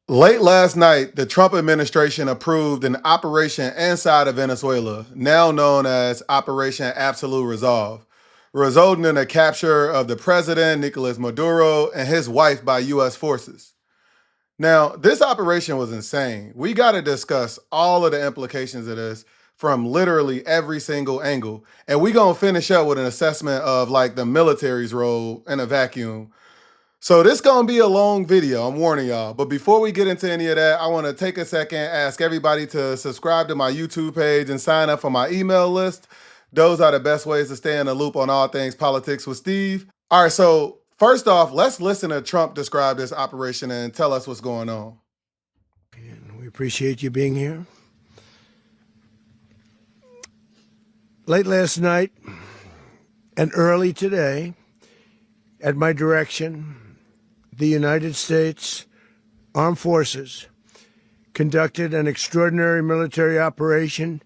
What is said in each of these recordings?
Late last night, the Trump administration approved an operation inside of Venezuela, now known as Operation Absolute Resolve, resulting in the capture of the president, Nicolas Maduro, and his wife by U.S. forces. Now, this operation was insane. We got to discuss all of the implications of this from literally every single angle. And we going to finish up with an assessment of like the military's role in a vacuum. So this gonna be a long video, I'm warning y'all. But before we get into any of that, I wanna take a second, ask everybody to subscribe to my YouTube page and sign up for my email list. Those are the best ways to stay in the loop on all things politics with Steve. All right, so first off, let's listen to Trump describe this operation and tell us what's going on. And we appreciate you being here. Late last night and early today, at my direction, the United States Armed Forces conducted an extraordinary military operation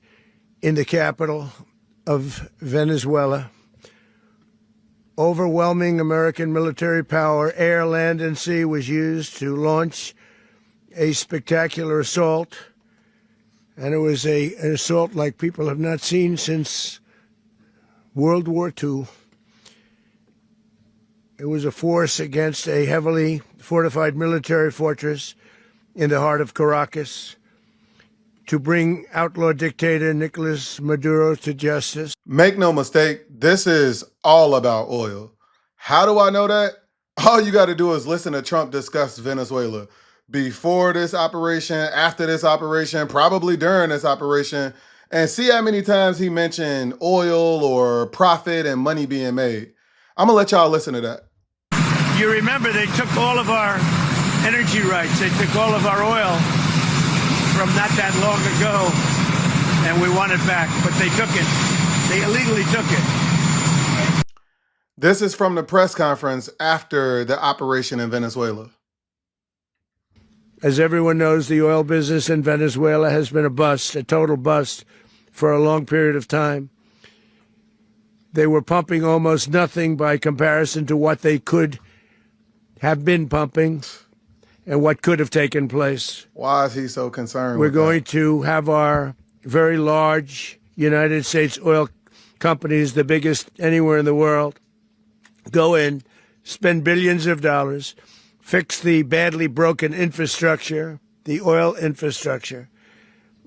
in the capital of Venezuela. Overwhelming American military power, air, land, and sea, was used to launch a spectacular assault. And it was an assault like people have not seen since World War II. It was a force against a heavily fortified military fortress in the heart of Caracas to bring outlaw dictator Nicolas Maduro to justice. Make no mistake, this is all about oil. How do I know that? All you got to do is listen to Trump discuss Venezuela. Before this operation, after this operation, probably during this operation, and see how many times he mentioned oil or profit and money being made. I'm going to let y'all listen to that. You remember they took all of our energy rights. They took all of our oil from not that long ago, and we want it back. But they took it. They illegally took it. This is from the press conference after the operation in Venezuela. As everyone knows, the oil business in Venezuela has been a bust, a total bust, for a long period of time. They were pumping almost nothing by comparison to what they could have been pumping and what could have taken place. Why is he so concerned? We're going to have our very large United States oil companies, the biggest anywhere in the world, go in, spend billions of dollars, fix the badly broken infrastructure, the oil infrastructure,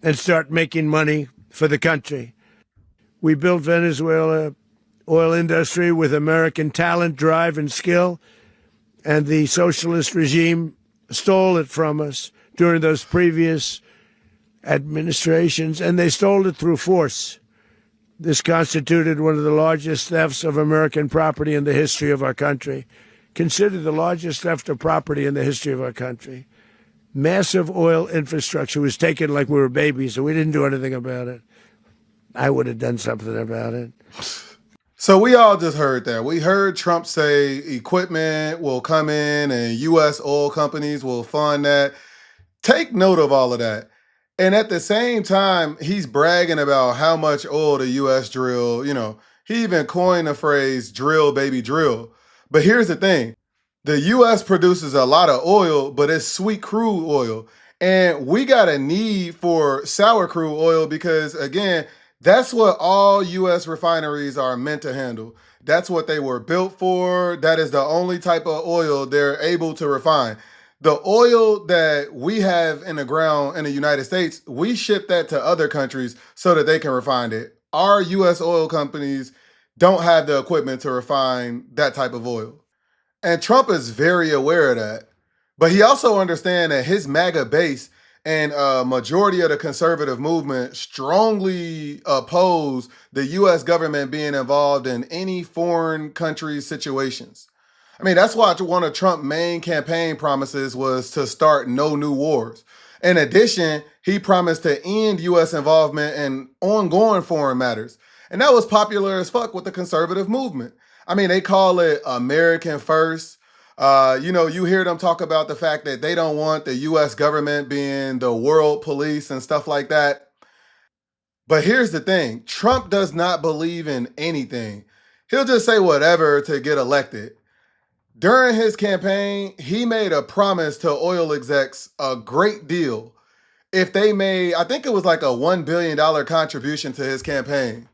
and start making money for the country. We built Venezuela oil industry with American talent, drive, and skill, and the socialist regime stole it from us during those previous administrations, and they stole it through force. This constituted one of the largest thefts of American property in the history of our country. Considered the largest theft of property in the history of our country. Massive oil infrastructure was taken like we were babies, and we didn't do anything about it. I would have done something about it. So we all just heard that. We heard Trump say equipment will come in and U.S. oil companies will fund that. Take note of all of that. And at the same time, he's bragging about how much oil the U.S. drill. You know, he even coined the phrase drill, baby, drill. But here's the thing. The U.S. produces a lot of oil, but it's sweet crude oil. And we got a need for sour crude oil because, again, that's what all U.S. refineries are meant to handle. That's what they were built for. That is the only type of oil they're able to refine. The oil that we have in the ground in the United States, we ship that to other countries so that they can refine it. Our U.S. oil companies don't have the equipment to refine that type of oil. And Trump is very aware of that. But he also understands that his MAGA base and a majority of the conservative movement strongly oppose the U.S. government being involved in any foreign country situations. I mean, that's why one of Trump's main campaign promises was to start no new wars. In addition, he promised to end U.S. involvement in ongoing foreign matters. And that was popular as fuck with the conservative movement. I mean, they call it American First. You hear them talk about the fact that they don't want the U.S. government being the world police and stuff like that. But here's the thing. Trump does not believe in anything. He'll just say whatever to get elected. During his campaign, he made a promise to oil execs a great deal if they made, I think it was like a $1 billion contribution to his campaign.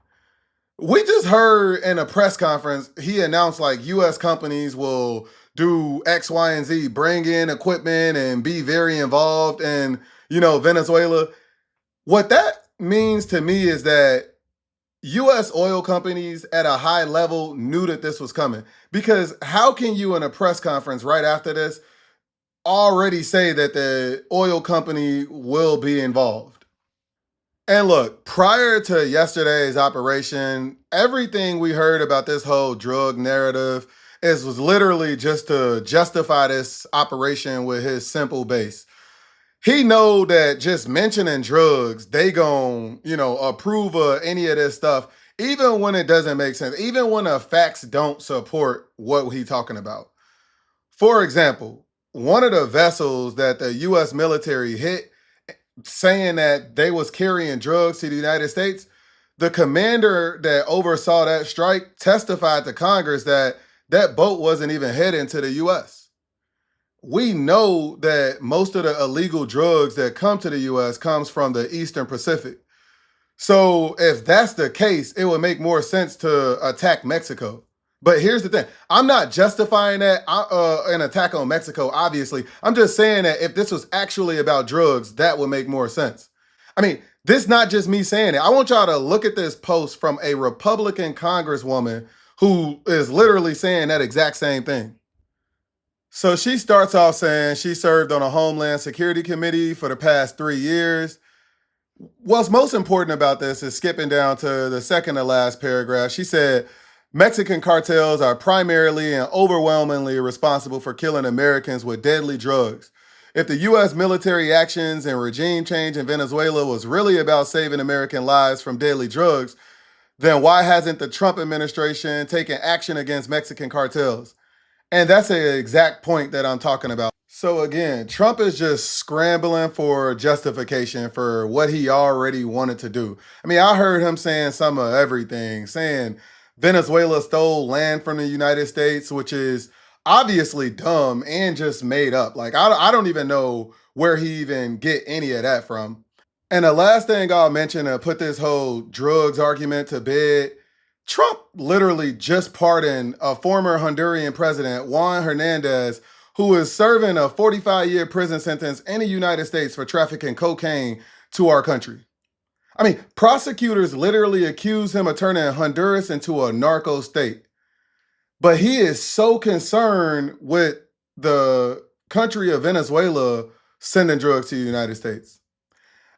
We just heard in a press conference, he announced like US companies will do X, Y, and Z, bring in equipment and be very involved in, Venezuela. What that means to me is that US oil companies at a high level knew that this was coming. Because how can you, in a press conference right after this, already say that the oil company will be involved? And look, prior to yesterday's operation, everything we heard about this whole drug narrative was literally just to justify this operation with his simple base. He know that just mentioning drugs, they gon' approve of any of this stuff, even when it doesn't make sense, even when the facts don't support what he talking about. For example, one of the vessels that the U.S. military hit, saying that they was carrying drugs to the United States, the commander that oversaw that strike testified to Congress that that boat wasn't even heading to the U.S. We know that most of the illegal drugs that come to the US comes from the Eastern Pacific. So if that's the case, it would make more sense to attack Mexico. But here's the thing. I'm not justifying that an attack on Mexico, obviously. I'm just saying that if this was actually about drugs, that would make more sense. I mean, this is not just me saying it. I want y'all to look at this post from a Republican congresswoman who is literally saying that exact same thing. So she starts off saying she served on a Homeland Security Committee for the past 3 years. What's most important about this is skipping down to the second to last paragraph. She said, Mexican cartels are primarily and overwhelmingly responsible for killing Americans with deadly drugs. If the U.S. military actions and regime change in Venezuela was really about saving American lives from deadly drugs, then why hasn't the Trump administration taken action against Mexican cartels? And that's the exact point that I'm talking about. So again, Trump is just scrambling for justification for what he already wanted to do. I mean, I heard him saying some of everything, saying Venezuela stole land from the United States, which is obviously dumb and just made up. Like, I don't even know where he even get any of that from. And the last thing I'll mention to put this whole drugs argument to bed, Trump literally just pardoned a former Honduran president, Juan Hernandez, who is serving a 45-year prison sentence in the United States for trafficking cocaine to our country. I mean, prosecutors literally accuse him of turning Honduras into a narco state. But he is so concerned with the country of Venezuela sending drugs to the United States.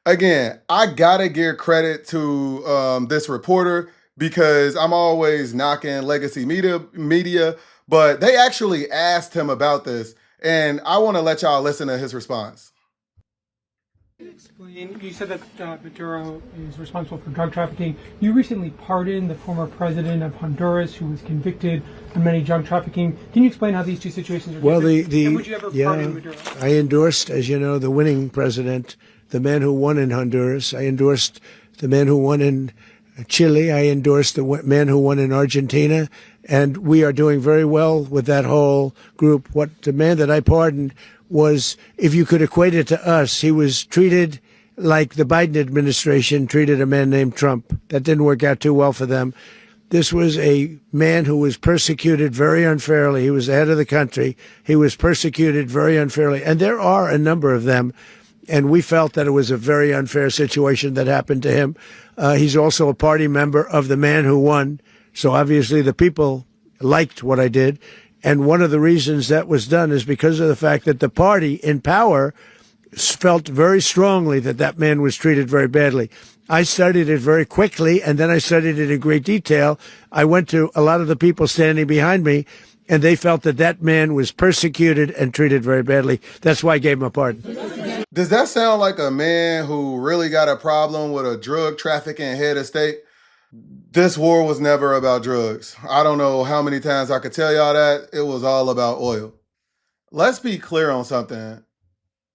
Again, I gotta give credit to this reporter because I'm always knocking legacy media, but they actually asked him about this, and I want to let y'all listen to his response. Explain. You said that Maduro is responsible for drug trafficking. You recently pardoned the former president of Honduras, who was convicted on many drug trafficking. Can you explain how these two situations are different? Well, and would you ever pardon Maduro? I endorsed, as you know, the winning president, the man who won in Honduras. I endorsed the man who won in Chile. I endorsed the man who won in Argentina. And we are doing very well with that whole group. What the man that I pardoned was, if you could equate it to us, he was treated like the Biden administration treated a man named Trump. That didn't work out too well for them. This was a man who was persecuted very unfairly. He was the head of the country. He was persecuted very unfairly. And there are a number of them. And we felt that it was a very unfair situation that happened to him. He's also a party member of the man who won. So obviously the people liked what I did. And one of the reasons that was done is because of the fact that the party in power felt very strongly that that man was treated very badly. I studied it very quickly, and then I studied it in great detail. I went to a lot of the people standing behind me, and they felt that that man was persecuted and treated very badly. That's why I gave him a pardon. Does that sound like a man who really got a problem with a drug trafficking head of state? This war was never about drugs. I don't know how many times I could tell y'all that. It was all about oil. Let's be clear on something.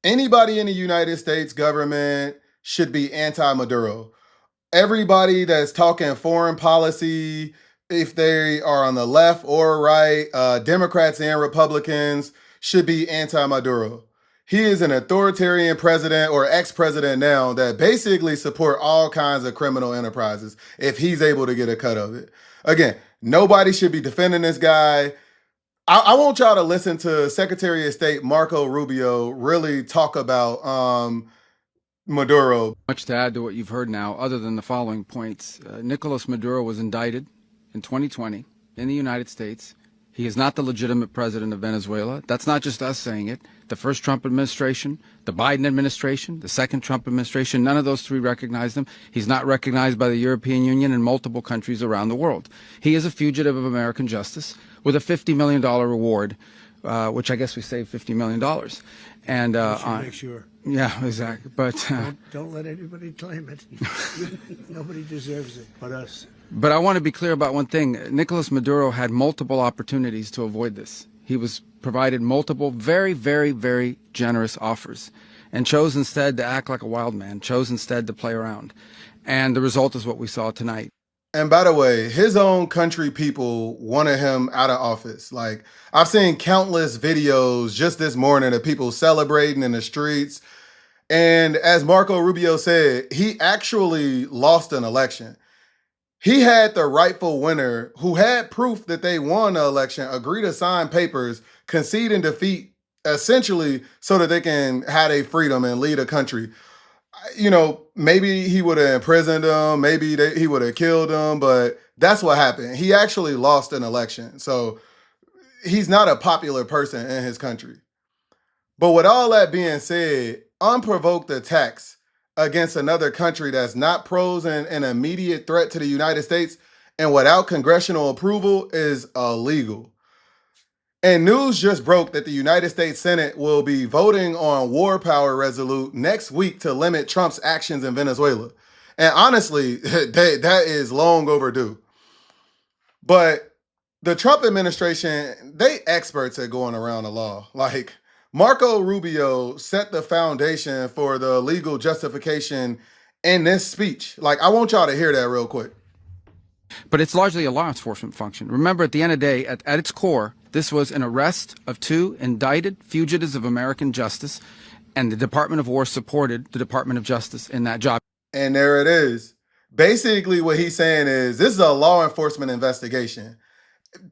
Anybody in the United States government should be anti-Maduro. Everybody that's talking foreign policy, if they are on the left or right, Democrats and Republicans should be anti-Maduro. He is an authoritarian president or ex-president now that basically support all kinds of criminal enterprises if he's able to get a cut of it. Again, nobody should be defending this guy. I want y'all to listen to Secretary of State Marco Rubio really talk about Maduro. Much to add to what you've heard now, other than the following points. Nicolas Maduro was indicted in 2020 in the United States. He is not the legitimate president of Venezuela. That's not just us saying it. The first Trump administration, the Biden administration, the second Trump administration, none of those three recognized him. He's not recognized by the European Union and multiple countries around the world. He is a fugitive of American justice with a $50 million reward, which I guess we saved $50 million. And make sure. Yeah, exactly. But don't let anybody claim it. Nobody deserves it but us. But I want to be clear about one thing. Nicolas Maduro had multiple opportunities to avoid this. He was provided multiple very, very, very generous offers and chose instead to act like a wild man, chose instead to play around. And the result is what we saw tonight. And by the way, his own country people wanted him out of office. Like, I've seen countless videos just this morning of people celebrating in the streets. And as Marco Rubio said, he actually lost an election. He had the rightful winner who had proof that they won the election agree to sign papers, concede and defeat, essentially so that they can have a freedom and lead a country. You know, maybe he would have imprisoned them, maybe he would have killed them, but that's what happened. He actually lost an election. So he's not a popular person in his country. But with all that being said, unprovoked attacks against another country that's not posing an immediate threat to the United States and without congressional approval is illegal. And news just broke that the United States Senate will be voting on war power resolute next week to limit Trump's actions in Venezuela. And honestly, that is long overdue. But the Trump administration, they experts at going around the law. Like, Marco Rubio set the foundation for the legal justification in this speech. Like, I want y'all to hear that real quick. But it's largely a law enforcement function. Remember, at the end of the day, at its core, this was an arrest of two indicted fugitives of American justice, and the Department of War supported the Department of Justice in that job. And there it is. Basically, what he's saying is this is a law enforcement investigation.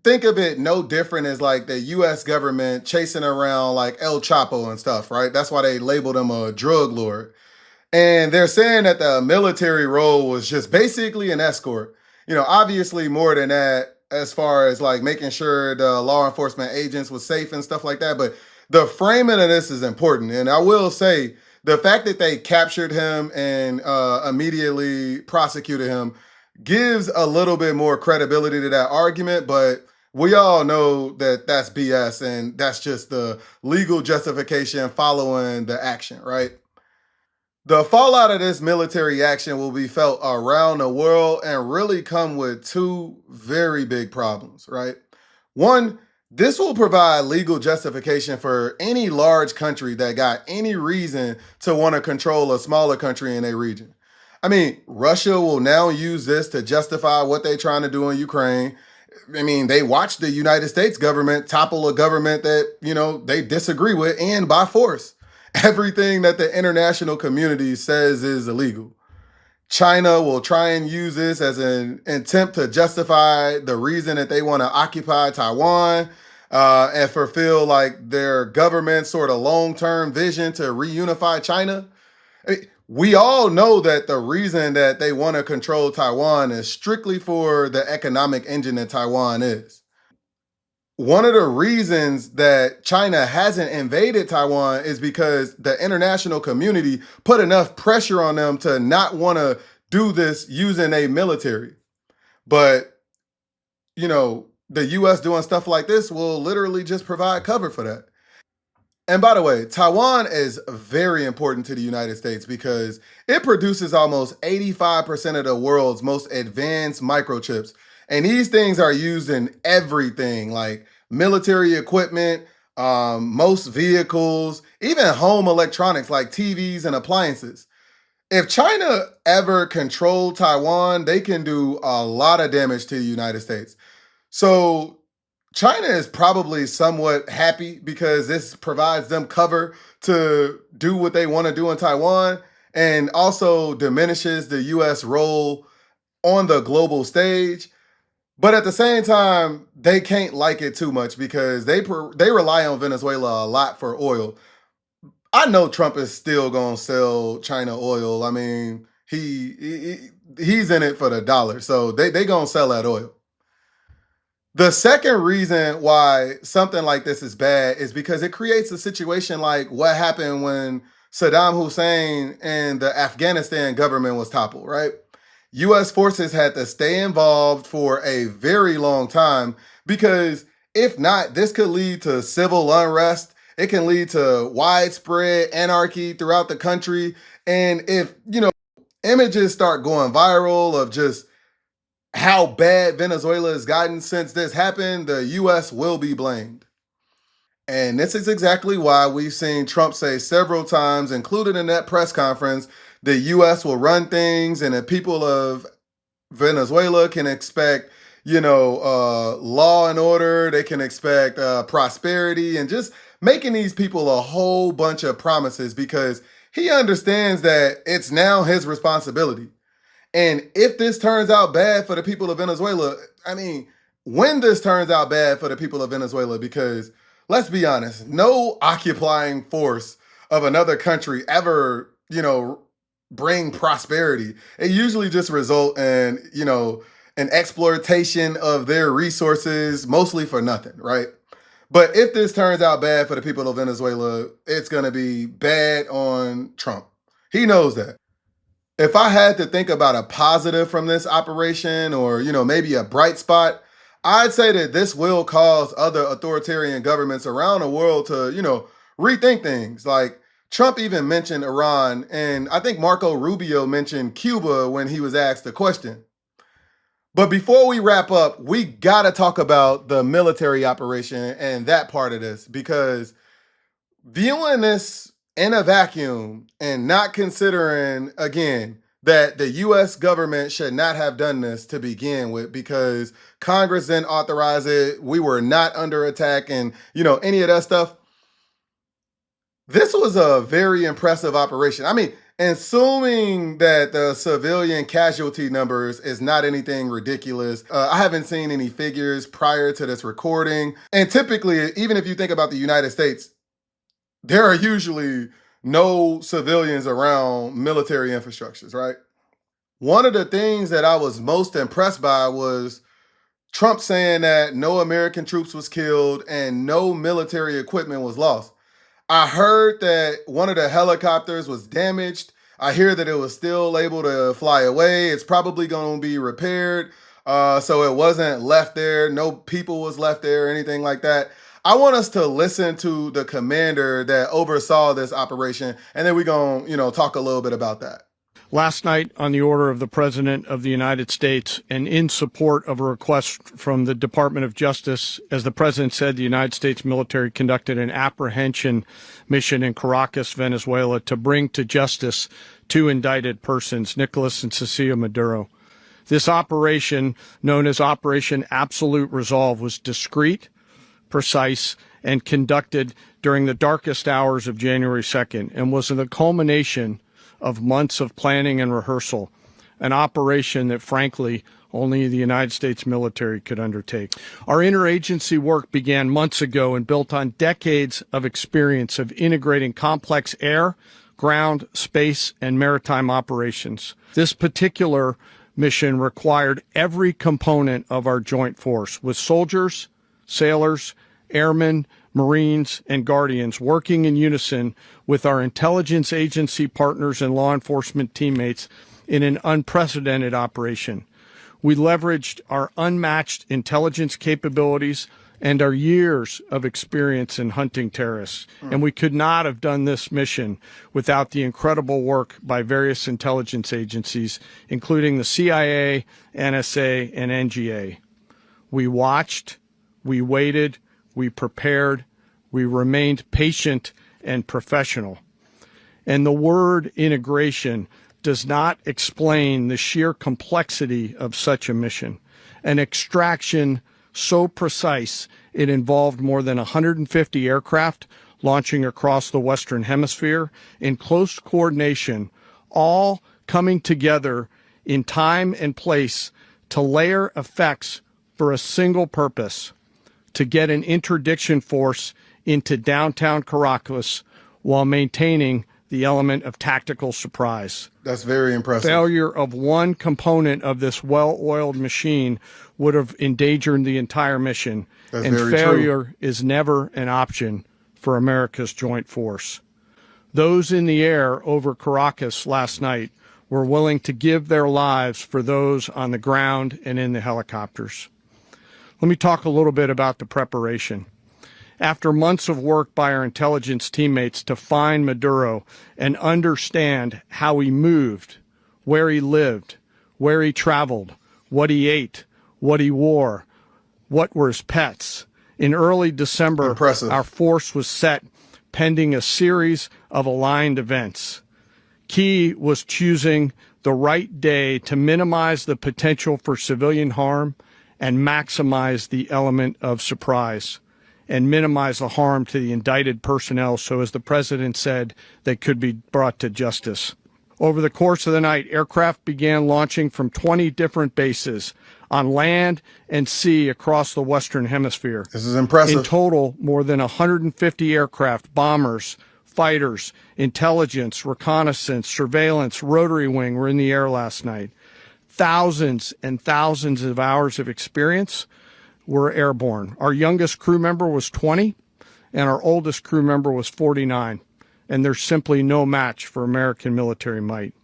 Think of it no different as like the U.S. government chasing around like El Chapo and stuff, right? That's why they labeled him a drug lord. And they're saying that the military role was just basically an escort. You know, obviously more than that as far as like making sure the law enforcement agents was safe and stuff like that. But the framing of this is important. And I will say the fact that they captured him and immediately prosecuted him gives a little bit more credibility to that argument. But we all know that that's BS and that's just the legal justification following the action, right? The fallout of this military action will be felt around the world and really come with two very big problems, right? One, this will provide legal justification for any large country that got any reason to want to control a smaller country in a region. I mean, Russia will now use this to justify what they're trying to do in Ukraine. I mean, they watched the United States government topple a government that, you know, they disagree with and by force. Everything that the international community says is illegal. China will try and use this as an attempt to justify the reason that they want to occupy Taiwan and fulfill like their government's sort of long-term vision to reunify China. I mean, we all know that the reason that they want to control Taiwan is strictly for the economic engine that Taiwan is. One of the reasons that China hasn't invaded Taiwan is because the international community put enough pressure on them to not want to do this using a military. But, you know, the U.S. doing stuff like this will literally just provide cover for that. And by the way, Taiwan is very important to the United States because it produces almost 85% of the world's most advanced microchips. And these things are used in everything like military equipment, most vehicles, even home electronics like TVs and appliances. if China ever controlled Taiwan, they can do a lot of damage to the United States. So China is probably somewhat happy because this provides them cover to do what they want to do in Taiwan and also diminishes the US role on the global stage. But at the same time, they can't like it too much because they rely on Venezuela a lot for oil. I know Trump is still going to sell China oil. I mean, he's in it for the dollar. So they going to sell that oil. The second reason why something like this is bad is because it creates a situation like what happened when Saddam Hussein and the Afghanistan government was toppled, right? US forces had to stay involved for a very long time because if not, this could lead to civil unrest. It can lead to widespread anarchy throughout the country. And if, images start going viral of just how bad Venezuela has gotten since this happened, the US will be blamed. And this is exactly why we've seen Trump say several times, included in that press conference, the US will run things and the people of Venezuela can expect, law and order. They can expect prosperity and just making these people a whole bunch of promises because he understands that it's now his responsibility. And if this turns out bad for the people of Venezuela, I mean, when this turns out bad for the people of Venezuela, because let's be honest, no occupying force of another country ever, bring prosperity. It usually just result in, an exploitation of their resources, mostly for nothing, right? But if this turns out bad for the people of Venezuela, it's going to be bad on Trump. He knows that. If I had to think about a positive from this operation or, maybe a bright spot, I'd say that this will cause other authoritarian governments around the world to, rethink things. Like Trump even mentioned Iran, and I think Marco Rubio mentioned Cuba when he was asked the question. But before we wrap up, we got to talk about the military operation and that part of this because viewing this in a vacuum and not considering again that the US government should not have done this to begin with because Congress didn't authorize it, we were not under attack and any of that stuff. This was a very impressive operation. I mean, assuming that the civilian casualty numbers is not anything ridiculous. I haven't seen any figures prior to this recording. And typically, even if you think about the United States, there are usually no civilians around military infrastructures, right? One of the things that I was most impressed by was Trump saying that no American troops was killed and no military equipment was lost. I heard that one of the helicopters was damaged. I hear that it was still able to fly away. It's probably going to be repaired. So it wasn't left there. No people was left there or anything like that. I want us to listen to the commander that oversaw this operation, and then we're going to, talk a little bit about that. Last night, on the order of the President of the United States and in support of a request from the Department of Justice, as the President said, the United States military conducted an apprehension mission in Caracas, Venezuela, to bring to justice two indicted persons, Nicolas and Cecilia Maduro. This operation, known as Operation Absolute Resolve, was discreet, precise, and conducted during the darkest hours of January 2nd and was the culmination of months of planning and rehearsal, an operation that, frankly, only the United States military could undertake. Our interagency work began months ago and built on decades of experience of integrating complex air, ground, space, and maritime operations. This particular mission required every component of our joint force, with soldiers, sailors, airmen, Marines, and Guardians working in unison with our intelligence agency partners and law enforcement teammates in an unprecedented operation. We leveraged our unmatched intelligence capabilities and our years of experience in hunting terrorists. And we could not have done this mission without the incredible work by various intelligence agencies, including the CIA, NSA, and NGA. We watched, we waited, we prepared, we remained patient and professional. And the word integration does not explain the sheer complexity of such a mission. An extraction so precise it involved more than 150 aircraft launching across the Western Hemisphere in close coordination, all coming together in time and place to layer effects for a single purpose: to get an interdiction force into downtown Caracas while maintaining the element of tactical surprise. That's very impressive. Failure of one component of this well-oiled machine would have endangered the entire mission. That's and very failure true. is never an option for America's joint force. Those in the air over Caracas last night were willing to give their lives for those on the ground and in the helicopters. Let me talk a little bit about the preparation. After months of work by our intelligence teammates to find Maduro and understand how he moved, where he lived, where he traveled, what he ate, what he wore, what were his pets, in early December, Impressive. Our force was set pending a series of aligned events. Key was choosing the right day to minimize the potential for civilian harm and maximize the element of surprise, and minimize the harm to the indicted personnel so, as the president said, they could be brought to justice. Over the course of the night, aircraft began launching from 20 different bases on land and sea across the Western Hemisphere. This is impressive. In total, more than 150 aircraft, bombers, fighters, intelligence, reconnaissance, surveillance, rotary wing were in the air last night. Thousands and thousands of hours of experience were airborne. Our youngest crew member was 20, and our oldest crew member was 49, and there's simply no match for American military might.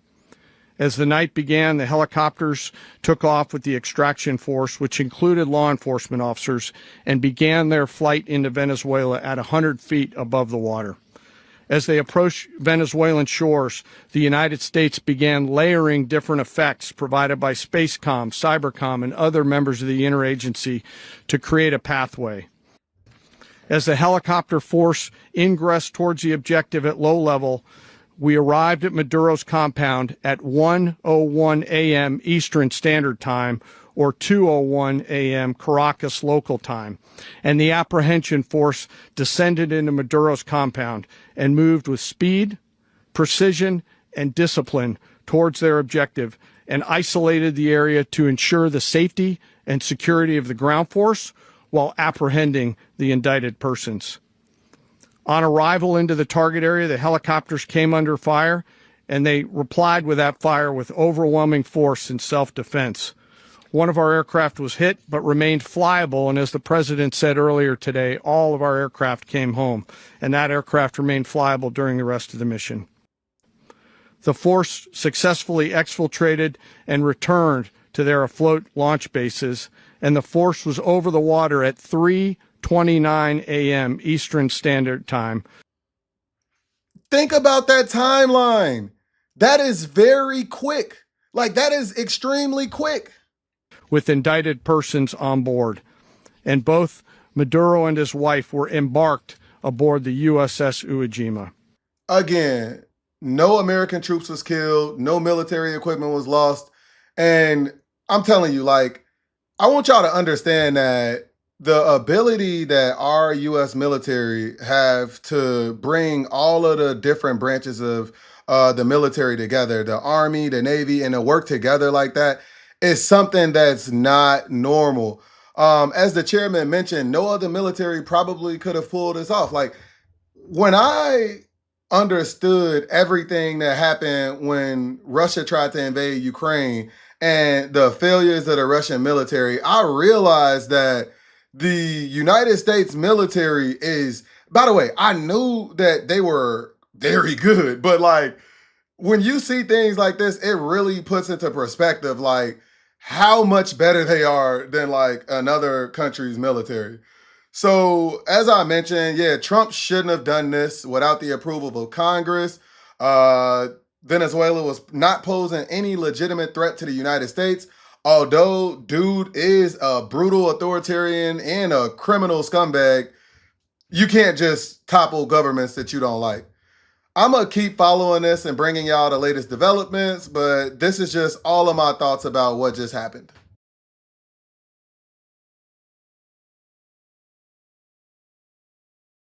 As the night began, the helicopters took off with the extraction force, which included law enforcement officers, and began their flight into Venezuela at 100 feet above the water. As they approached Venezuelan shores, the United States began layering different effects provided by Spacecom, Cybercom, and other members of the interagency to create a pathway. As the helicopter force ingressed towards the objective at low level, we arrived at Maduro's compound at 1:01 a.m. Eastern Standard Time, or 2:01 a.m. Caracas local time, and the apprehension force descended into Maduro's compound and moved with speed, precision, and discipline towards their objective, and isolated the area to ensure the safety and security of the ground force while apprehending the indicted persons. On arrival into the target area, the helicopters came under fire, and they replied with that fire with overwhelming force in self-defense. One of our aircraft was hit but remained flyable, and as the president said earlier today, all of our aircraft came home, and that aircraft remained flyable during the rest of the mission. The force successfully exfiltrated and returned to their afloat launch bases, and the force was over the water at 3:29 a.m. Eastern Standard Time. Think about that timeline. That is very quick. Like, that is extremely quick. With indicted persons on board, and both Maduro and his wife were embarked aboard the USS Iwo Jima. Again, no American troops was killed, no military equipment was lost, and I'm telling you, like, I want y'all to understand that the ability that our U.S. military have to bring all of the different branches of the military together, the Army, the Navy, and to work together like that, is something that's not normal. As the chairman mentioned, no other military probably could have pulled this off. Like, when I understood everything that happened when Russia tried to invade Ukraine and the failures of the Russian military, I realized that the United States military is, by the way, I knew that they were very good, but like, when you see things like this, it really puts into perspective, like, how much better they are than like another country's military. So as I mentioned, yeah, Trump shouldn't have done this without the approval of Congress. Venezuela was not posing any legitimate threat to the United States, although dude is a brutal authoritarian and a criminal scumbag. You can't just topple governments that you don't like. I'm going to keep following this and bringing y'all the latest developments, but this is just all of my thoughts about what just happened.